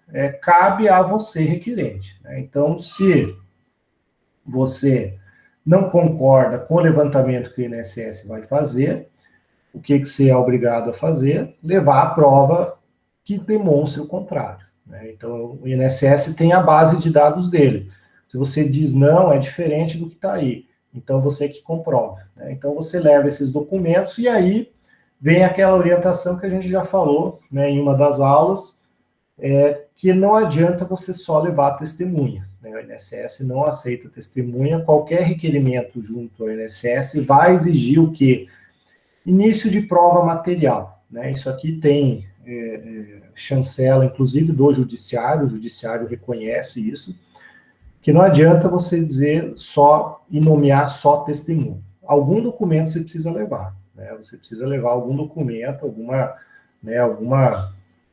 [SPEAKER 1] cabe a você, requerente, né? Então, se você não concorda com o levantamento que o INSS vai fazer, o que você é obrigado a fazer? Levar a prova que demonstre o contrário, né? Então, o INSS tem a base de dados dele. Se você diz não, é diferente do que está aí, então você que comprova, né? Então, você leva esses documentos e aí vem aquela orientação que a gente já falou, né, em uma das aulas, que não adianta você só levar a testemunha, né? O INSS não aceita testemunha, qualquer requerimento junto ao INSS vai exigir o quê? Início de prova material, né? Isso aqui tem chancela, inclusive, do judiciário, o judiciário reconhece isso, que não adianta você dizer só e nomear só testemunho. Algum documento você precisa levar, né? Você precisa levar algum documento,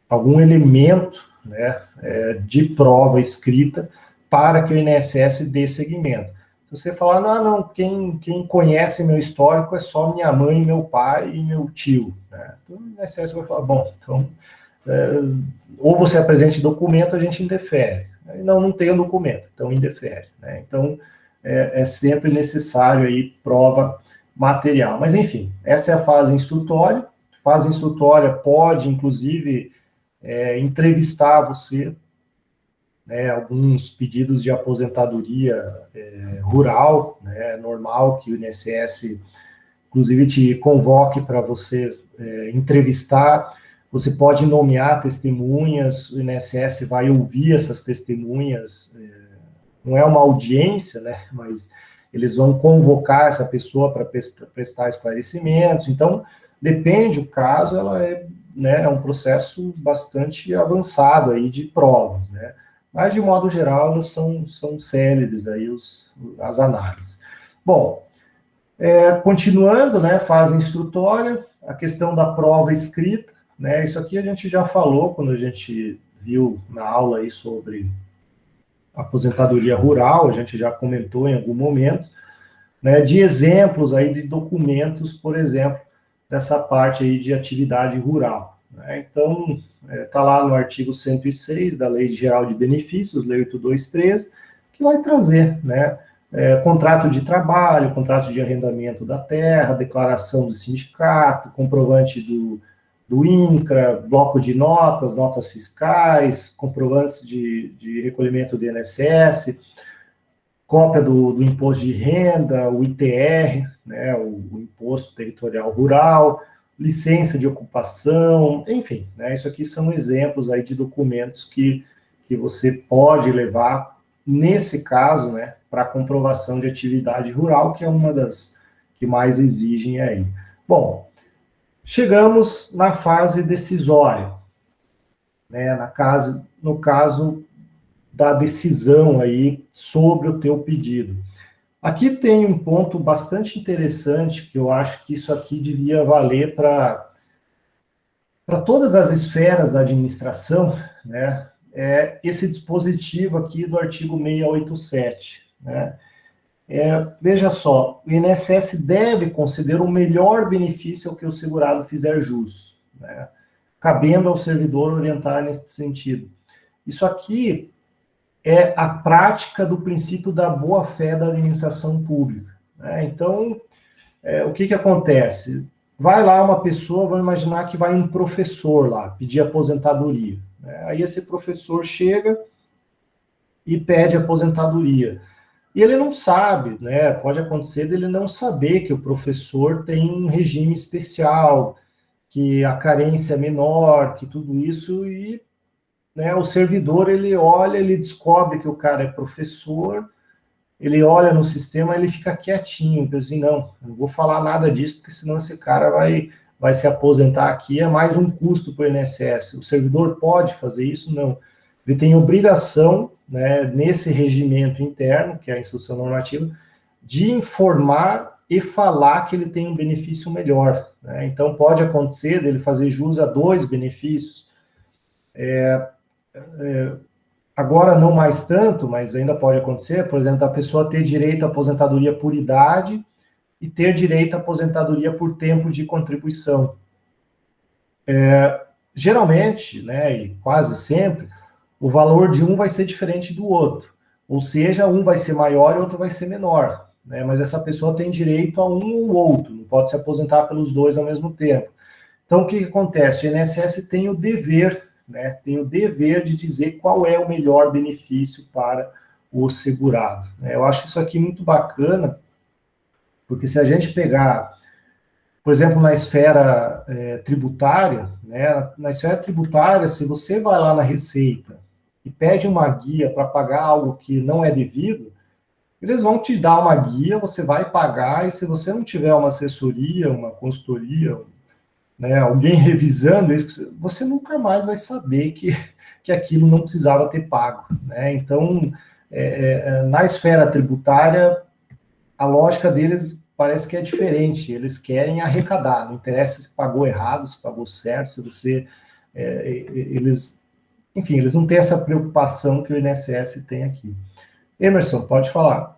[SPEAKER 1] algum elemento, né, de prova escrita para que o INSS dê seguimento. Se você falar, não, quem conhece meu histórico é só minha mãe, meu pai e meu tio, né? Então o INSS vai falar, bom, então, ou você apresente documento, a gente indefere. Não tem o documento, então indefere, né? Então, é sempre necessário aí prova material. Mas, enfim, essa é a fase instrutória. A fase instrutória pode, inclusive, entrevistar você, né, alguns pedidos de aposentadoria rural, né, normal que o INSS, inclusive, te convoque para você entrevistar. Você pode nomear testemunhas, o INSS vai ouvir essas testemunhas, não é uma audiência, né, mas eles vão convocar essa pessoa para prestar esclarecimentos. Então, depende do caso, ela é um processo bastante avançado aí de provas, né? Mas, de modo geral, elas são céleres aí as análises. Bom, continuando, né, fase instrutória, a questão da prova escrita, né, isso aqui a gente já falou quando a gente viu na aula aí sobre aposentadoria rural, a gente já comentou em algum momento, né, de exemplos aí de documentos, por exemplo, dessa parte aí de atividade rural, né? Então, está lá no artigo 106 da Lei Geral de Benefícios, Lei 823, que vai trazer, né, contrato de trabalho, contrato de arrendamento da terra, declaração do sindicato, comprovante do INCRA, bloco de notas, notas fiscais, comprovantes de recolhimento do INSS, cópia do imposto de renda, o ITR, né, o Imposto Territorial Rural, licença de ocupação, enfim, né, isso aqui são exemplos aí de documentos que você pode levar, nesse caso, né, para comprovação de atividade rural, que é uma das que mais exigem aí. Bom, chegamos na fase decisória, né, no caso da decisão aí sobre o teu pedido. Aqui tem um ponto bastante interessante, que eu acho que isso aqui devia valer para todas as esferas da administração, né, é esse dispositivo aqui do artigo 687, né. Veja só, o INSS deve conceder o melhor benefício ao que o segurado fizer jus, né, cabendo ao servidor orientar nesse sentido. Isso aqui é a prática do princípio da boa-fé da administração pública, né? Então, o que acontece? Vai lá uma pessoa, vamos imaginar que vai um professor lá, pedir aposentadoria, né? Aí esse professor chega e pede aposentadoria. E ele não sabe, né? Pode acontecer dele não saber que o professor tem um regime especial, que a carência é menor, que tudo isso, e, né, o servidor, ele olha, ele descobre que o cara é professor, ele olha no sistema, ele fica quietinho, pensa assim, não vou falar nada disso, porque senão esse cara vai se aposentar aqui, é mais um custo para o INSS. O servidor pode fazer isso? Não. Ele tem obrigação, né, nesse regimento interno, que é a instrução normativa, de informar e falar que ele tem um benefício melhor, né? Então, pode acontecer dele fazer jus a 2 benefícios. Agora, não mais tanto, mas ainda pode acontecer, por exemplo, a pessoa ter direito à aposentadoria por idade e ter direito à aposentadoria por tempo de contribuição. Geralmente, né, e quase sempre, o valor de um vai ser diferente do outro. Ou seja, um vai ser maior e outro vai ser menor, né? Mas essa pessoa tem direito a um ou outro, não pode se aposentar pelos dois ao mesmo tempo. Então, o que acontece? O INSS tem o dever, né? Tem o dever de dizer qual é o melhor benefício para o segurado, né? Eu acho isso aqui muito bacana, porque se a gente pegar, por exemplo, na esfera tributária, né? Na esfera tributária, se você vai lá na Receita e pede uma guia para pagar algo que não é devido, eles vão te dar uma guia, você vai pagar, e se você não tiver uma assessoria, uma consultoria, né, alguém revisando isso, você nunca mais vai saber que aquilo não precisava ter pago, né? Então, na esfera tributária, a lógica deles parece que é diferente, eles querem arrecadar, não interessa se pagou errado, se pagou certo, se você... Enfim, eles não têm essa preocupação que o INSS tem aqui. Emerson, pode falar.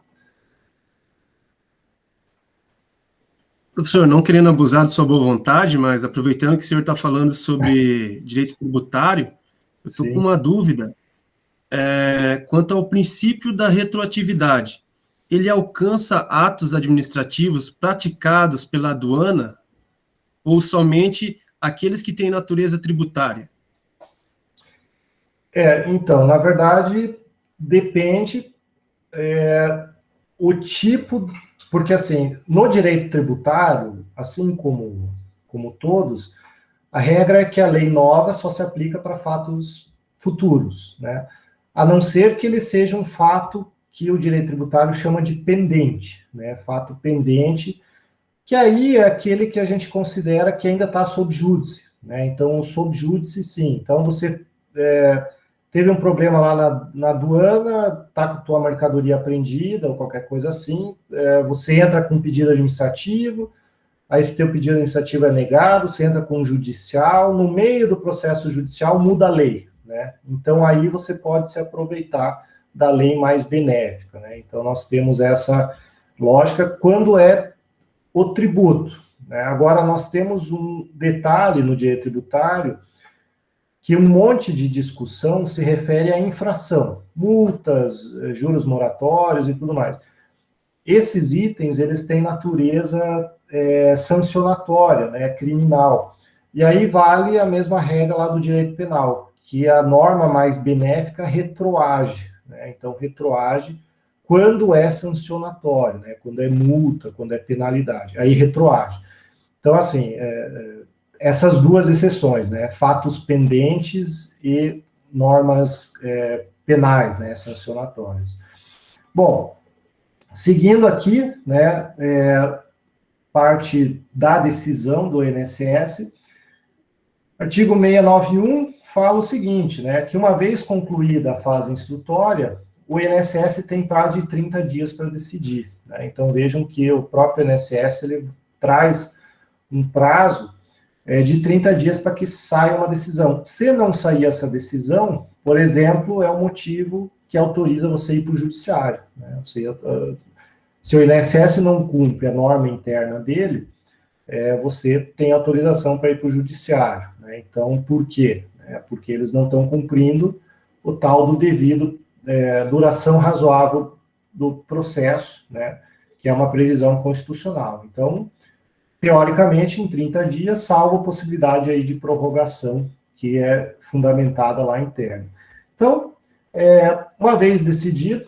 [SPEAKER 4] Professor, não querendo abusar de sua boa vontade, mas aproveitando que o senhor está falando sobre direito tributário, eu estou com uma dúvida quanto ao princípio da retroatividade. Ele alcança atos administrativos praticados pela aduana ou somente aqueles que têm natureza tributária?
[SPEAKER 1] Então, na verdade, depende o tipo, porque assim, no direito tributário, assim como todos, a regra é que a lei nova só se aplica para fatos futuros, né? A não ser que ele seja um fato que o direito tributário chama de pendente, né? Fato pendente, que aí é aquele que a gente considera que ainda está sob júdice, né? Então, sob júdice, sim. Então, você teve um problema lá na aduana, está com a tua mercadoria apreendida ou qualquer coisa assim, você entra com um pedido administrativo, aí esse teu pedido administrativo é negado, você entra com um judicial, no meio do processo judicial muda a lei, né? Então aí você pode se aproveitar da lei mais benéfica, né? Então nós temos essa lógica quando é o tributo, né? Agora nós temos um detalhe no direito tributário, que um monte de discussão se refere à infração, multas, juros moratórios e tudo mais. Esses itens, eles têm natureza sancionatória, né, criminal. E aí vale a mesma regra lá do direito penal, que a norma mais benéfica retroage, né? Então, retroage quando é sancionatório, né? Quando é multa, quando é penalidade, aí retroage. Então, assim, essas duas exceções, né? Fatos pendentes e normas penais, né? Sancionatórias. Bom, seguindo aqui, né? Parte da decisão do INSS, artigo 691 fala o seguinte, né? Que uma vez concluída a fase instrutória, o INSS tem prazo de 30 dias para decidir, né? Então, vejam que o próprio INSS ele traz um prazo de 30 dias para que saia uma decisão. Se não sair essa decisão, por exemplo, é um motivo que autoriza você ir para o judiciário, né? Se o INSS não cumpre a norma interna dele, você tem autorização para ir para o judiciário, né? Então, por quê? Porque eles não estão cumprindo o tal do devido duração razoável do processo, né? Que é uma previsão constitucional. Então, teoricamente, em 30 dias, salvo a possibilidade aí de prorrogação, que é fundamentada lá interna. Então, uma vez decidido,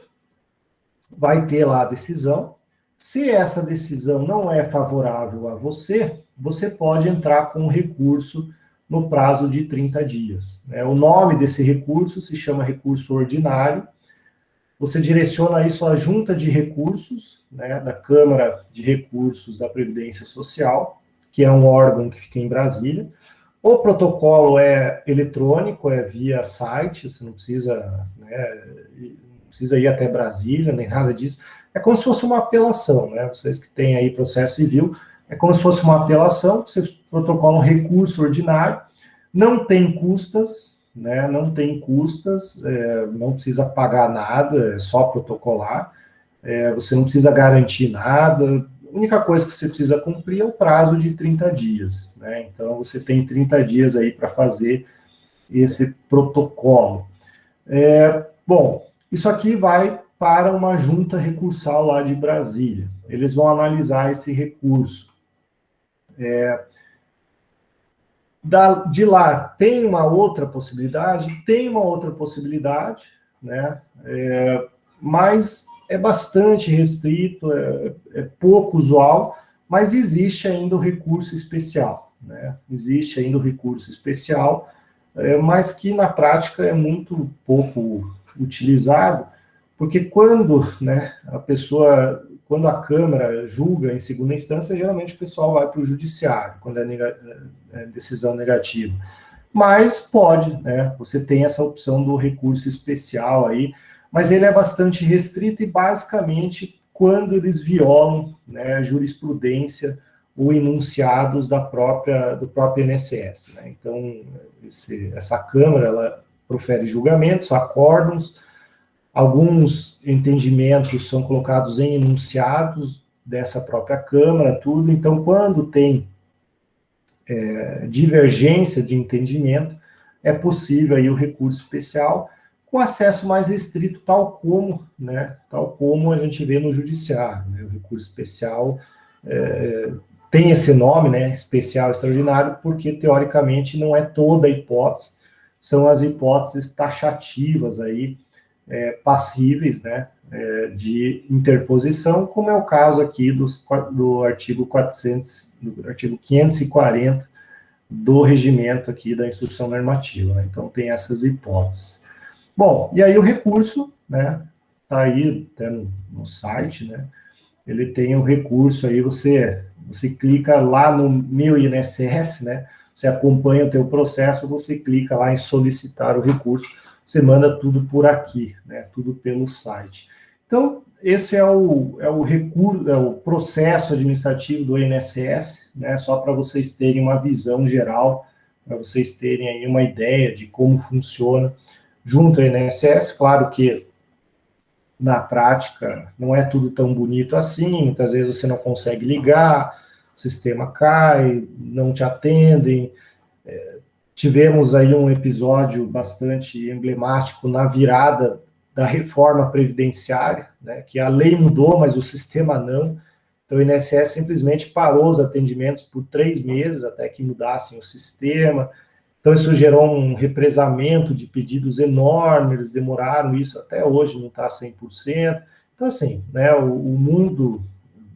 [SPEAKER 1] vai ter lá a decisão. Se essa decisão não é favorável a você, você pode entrar com um recurso no prazo de 30 dias. O nome desse recurso se chama recurso ordinário. Você direciona isso à Junta de Recursos, né, da Câmara de Recursos da Previdência Social, que é um órgão que fica em Brasília. O protocolo é eletrônico, é via site, você não precisa, né, não precisa ir até Brasília, nem nada disso. É como se fosse uma apelação, né? Vocês que têm aí processo civil, é como se fosse uma apelação, você protocola um recurso ordinário, não tem custas, né? Não tem custas, não precisa pagar nada, é só protocolar, você não precisa garantir nada, a única coisa que você precisa cumprir é o prazo de 30 dias, né? Então, você tem 30 dias aí para fazer esse protocolo. Bom, isso aqui vai para uma junta recursal lá de Brasília. Eles vão analisar esse recurso. De lá, tem uma outra possibilidade? Tem uma outra possibilidade, né? Mas é bastante restrito, é pouco usual, mas existe ainda o recurso especial, né? Existe ainda o recurso especial, mas que na prática é muito pouco utilizado, porque quando, né, quando a Câmara julga em segunda instância, geralmente o pessoal vai para o judiciário, quando é decisão negativa. Mas pode, né, você tem essa opção do recurso especial aí, mas ele é bastante restrito e basicamente quando eles violam, né, jurisprudência ou enunciados do próprio INSS, né? Então, essa Câmara, ela profere julgamentos, acórdãos, alguns entendimentos são colocados em enunciados dessa própria Câmara, tudo. Então, quando tem divergência de entendimento, é possível aí o recurso especial com acesso mais restrito, tal como a gente vê no judiciário, né? O recurso especial tem esse nome, né, especial extraordinário, porque teoricamente não é toda a hipótese, são as hipóteses taxativas aí, passíveis, né, de interposição, como é o caso aqui do artigo 540 do regimento aqui da instrução normativa, né? Então tem essas hipóteses. Bom, e aí o recurso, né, tá aí até no site, né, ele tem o recurso aí, você clica lá no Meu INSS, né, você acompanha o teu processo, você clica lá em solicitar o recurso, você manda tudo por aqui, né, tudo pelo site. Então, esse é o recurso, é o processo administrativo do INSS, né, só para vocês terem uma visão geral, para vocês terem aí uma ideia de como funciona junto ao INSS. Claro que na prática não é tudo tão bonito assim, muitas vezes você não consegue ligar, o sistema cai, não te atendem. Tivemos aí um episódio bastante emblemático na virada da reforma previdenciária, né, que a lei mudou, mas o sistema não. Então, o INSS simplesmente parou os atendimentos por 3 meses, até que mudassem o sistema. Então, isso gerou um represamento de pedidos enorme, eles demoraram isso, até hoje não está 100%. Então, assim, né, o mundo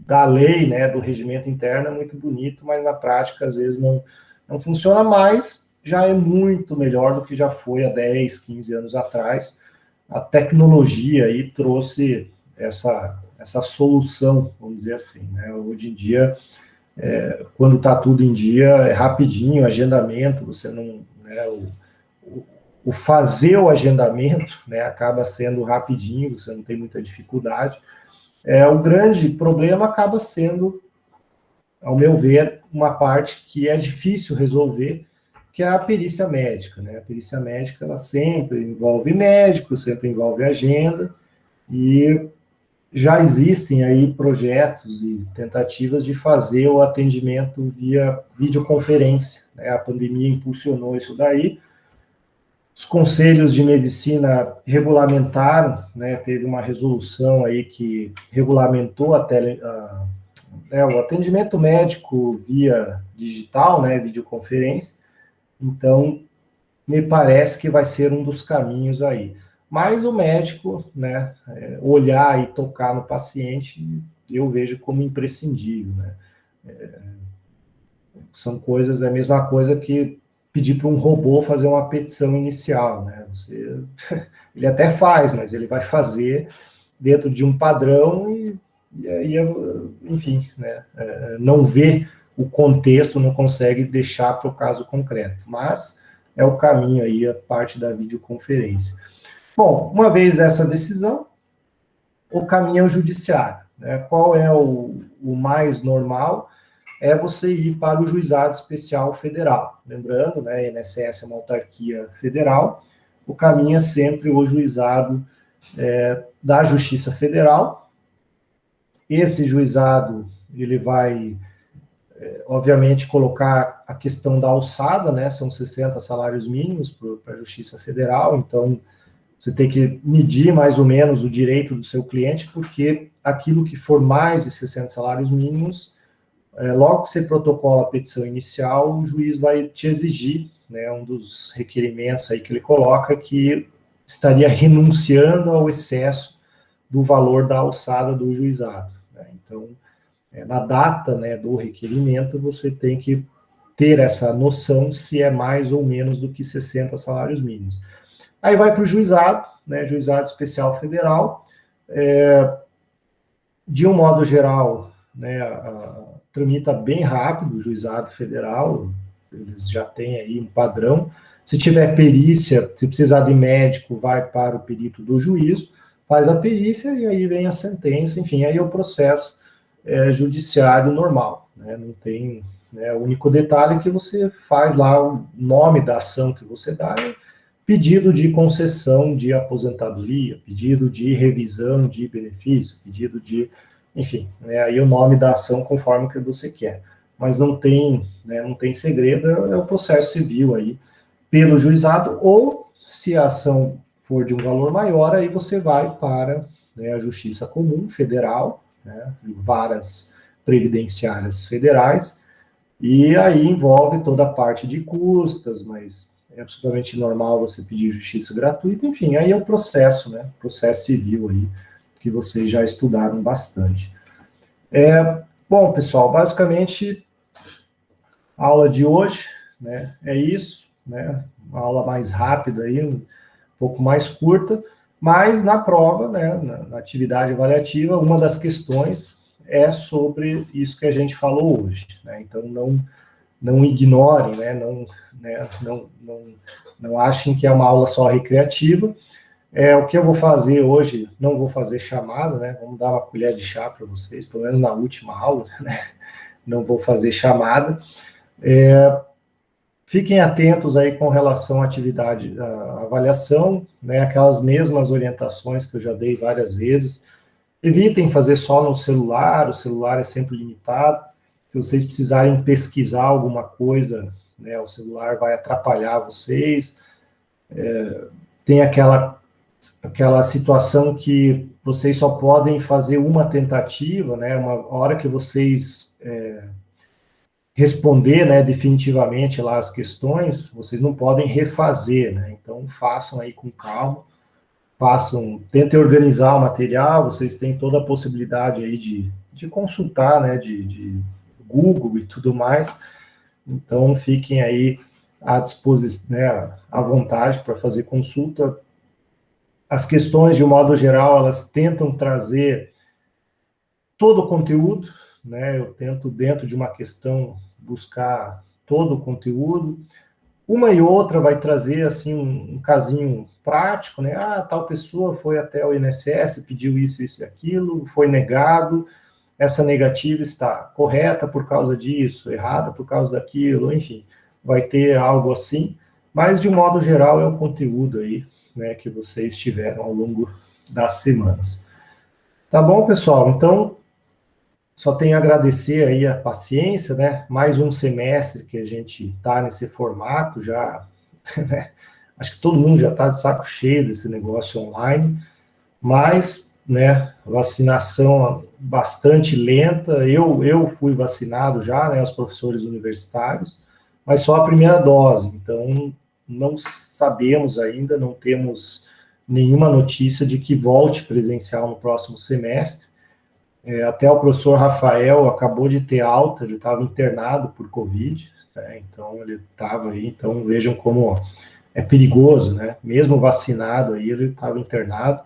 [SPEAKER 1] da lei, né, do regimento interno é muito bonito, mas na prática, às vezes, não funciona mais, já é muito melhor do que já foi há 10, 15 anos atrás. A tecnologia aí trouxe essa solução, vamos dizer assim, né? Hoje em dia, quando está tudo em dia, é rapidinho, agendamento, você não, né, o fazer o agendamento, né, acaba sendo rapidinho, você não tem muita dificuldade. O grande problema acaba sendo, ao meu ver, uma parte que é difícil resolver, que é a perícia médica, né? A perícia médica, ela sempre envolve médico, sempre envolve agenda, e já existem aí projetos e tentativas de fazer o atendimento via videoconferência, né? A pandemia impulsionou isso daí. Os conselhos de medicina regulamentaram, né? Teve uma resolução aí que regulamentou o atendimento médico via digital, né? Videoconferência. Então, me parece que vai ser um dos caminhos aí. Mas o médico, né, olhar e tocar no paciente, eu vejo como imprescindível, né? São coisas, é a mesma coisa que pedir para um robô fazer uma petição inicial, né? Ele até faz, mas ele vai fazer dentro de um padrão e aí, enfim, né, não vê o contexto, não consegue deixar para o caso concreto. Mas é o caminho aí, a parte da videoconferência. Bom, uma vez essa decisão, o caminho é o judiciário, né? Qual é o mais normal? É você ir para o Juizado Especial Federal. Lembrando, né, a INSS é uma autarquia federal, o caminho é sempre o juizado da Justiça Federal. Esse juizado, ele vai, obviamente, colocar a questão da alçada, né, são 60 salários mínimos para a Justiça Federal, então você tem que medir mais ou menos o direito do seu cliente, porque aquilo que for mais de 60 salários mínimos, logo que você protocola a petição inicial, o juiz vai te exigir, né, um dos requerimentos aí que ele coloca, que estaria renunciando ao excesso do valor da alçada do juizado, né? Então, na data, né, do requerimento, você tem que ter essa noção se é mais ou menos do que 60 salários mínimos. Aí vai para o juizado, né, Juizado Especial Federal. De um modo geral, né, tramita bem rápido o Juizado Federal, eles já têm aí um padrão. Se tiver perícia, se precisar de médico, vai para o perito do juízo, faz a perícia e aí vem a sentença, enfim, aí o processo judiciário normal, né, não tem, né, o único detalhe é que você faz lá o nome da ação que você dá, pedido de concessão de aposentadoria, pedido de revisão de benefício, pedido de, enfim, né, aí o nome da ação conforme o que você quer. Mas não tem, né, não tem segredo, é o processo civil aí, pelo juizado, ou se a ação for de um valor maior, aí você vai para, né, a Justiça Comum Federal, né, varas previdenciárias federais, e aí envolve toda a parte de custas, mas é absolutamente normal você pedir justiça gratuita, enfim, aí é o processo, né, processo civil aí, que vocês já estudaram bastante. Bom, pessoal, basicamente, a aula de hoje, né, é isso, né, uma aula mais rápida aí, um pouco mais curta, mas na prova, né, na atividade avaliativa, uma das questões é sobre isso que a gente falou hoje, né, então não ignorem, né, não achem que é uma aula só recreativa. O que eu vou fazer hoje, não vou fazer chamada, né, vamos dar uma colher de chá para vocês, pelo menos na última aula, né, não vou fazer chamada. Fiquem atentos aí com relação à atividade, à avaliação, né, aquelas mesmas orientações que eu já dei várias vezes. Evitem fazer só no celular, o celular é sempre limitado. Se vocês precisarem pesquisar alguma coisa, né, o celular vai atrapalhar vocês. Tem aquela situação que vocês só podem fazer uma tentativa, né, uma hora que vocês responder, né, definitivamente lá as questões, vocês não podem refazer, né, então façam aí com calma. tentem organizar o material, vocês têm toda a possibilidade aí de consultar, né, de Google e tudo mais, então fiquem aí à disposição, né, à vontade para fazer consulta. As questões, de um modo geral, elas tentam trazer todo o conteúdo, né, eu tento, dentro de uma questão, buscar todo o conteúdo. Uma e outra vai trazer, assim, um casinho prático, né? Ah, tal pessoa foi até o INSS, pediu isso, isso e aquilo, foi negado, essa negativa está correta por causa disso, errada por causa daquilo, enfim, vai ter algo assim, mas, de um modo geral, é o conteúdo aí, né, que vocês tiveram ao longo das semanas. Tá bom, pessoal? Então, só tenho a agradecer aí a paciência, né? Mais um semestre que a gente está nesse formato já, né? Acho que todo mundo já está de saco cheio desse negócio online, mas, né, vacinação bastante lenta. Eu fui vacinado já, né, os professores universitários, mas só a primeira dose, então não sabemos ainda, não temos nenhuma notícia de que volte presencial no próximo semestre. Até o professor Rafael acabou de ter alta, ele estava internado por Covid, né, então ele estava aí, então vejam como é perigoso, né, mesmo vacinado aí, ele estava internado,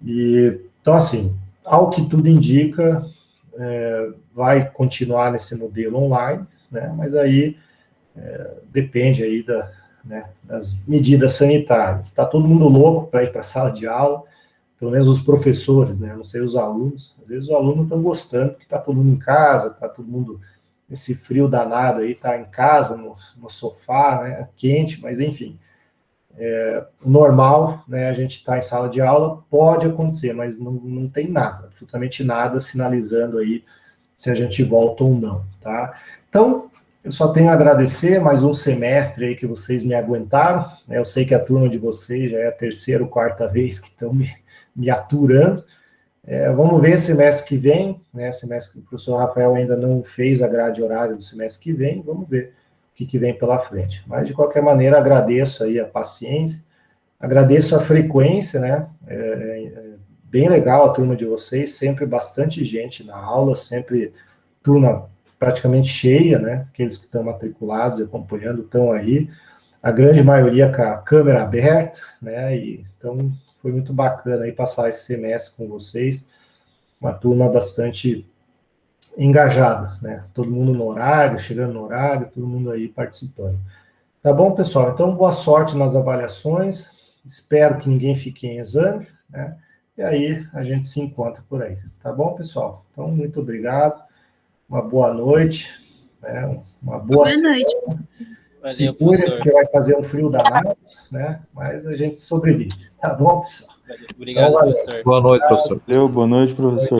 [SPEAKER 1] e então assim, ao que tudo indica, vai continuar nesse modelo online, né, mas aí depende aí das medidas sanitárias. Está todo mundo louco para ir para a sala de aula, pelo menos os professores, né? Não sei os alunos. Às vezes os alunos estão gostando, porque está todo mundo em casa, está todo mundo, esse frio danado aí, está em casa, no sofá, né? Quente, mas enfim. Normal, né? A gente está em sala de aula, pode acontecer, mas não tem nada, absolutamente nada sinalizando aí se a gente volta ou não, tá? Então, eu só tenho a agradecer mais um semestre aí que vocês me aguentaram, né? Eu sei que a turma de vocês já é a terceira ou quarta vez que estão me aturando. Vamos ver semestre que vem, né? Semestre que o professor Rafael ainda não fez a grade horária do semestre que vem, vamos ver o que vem pela frente. Mas, de qualquer maneira, agradeço aí a paciência, agradeço a frequência, né? Bem legal a turma de vocês, sempre bastante gente na aula, sempre turma praticamente cheia, né? Aqueles que estão matriculados e acompanhando estão aí, a grande maioria com a câmera aberta, né? E, então, foi muito bacana aí passar esse semestre com vocês, uma turma bastante engajada, né? Todo mundo no horário, chegando no horário, todo mundo aí participando. Tá bom, pessoal? Então, boa sorte nas avaliações, espero que ninguém fique em exame, né? E aí a gente se encontra por aí. Tá bom, pessoal? Então, muito obrigado, uma boa noite, né? Uma boa
[SPEAKER 2] noite.
[SPEAKER 5] Valeu,
[SPEAKER 1] se cuida,
[SPEAKER 5] professor.
[SPEAKER 1] porque vai fazer um frio danado, né? Mas a gente sobrevive. Tá bom, pessoal?
[SPEAKER 5] Obrigado,
[SPEAKER 1] Então, valeu.
[SPEAKER 5] professor.
[SPEAKER 3] Boa noite, professor.
[SPEAKER 6] Valeu, boa noite, professor.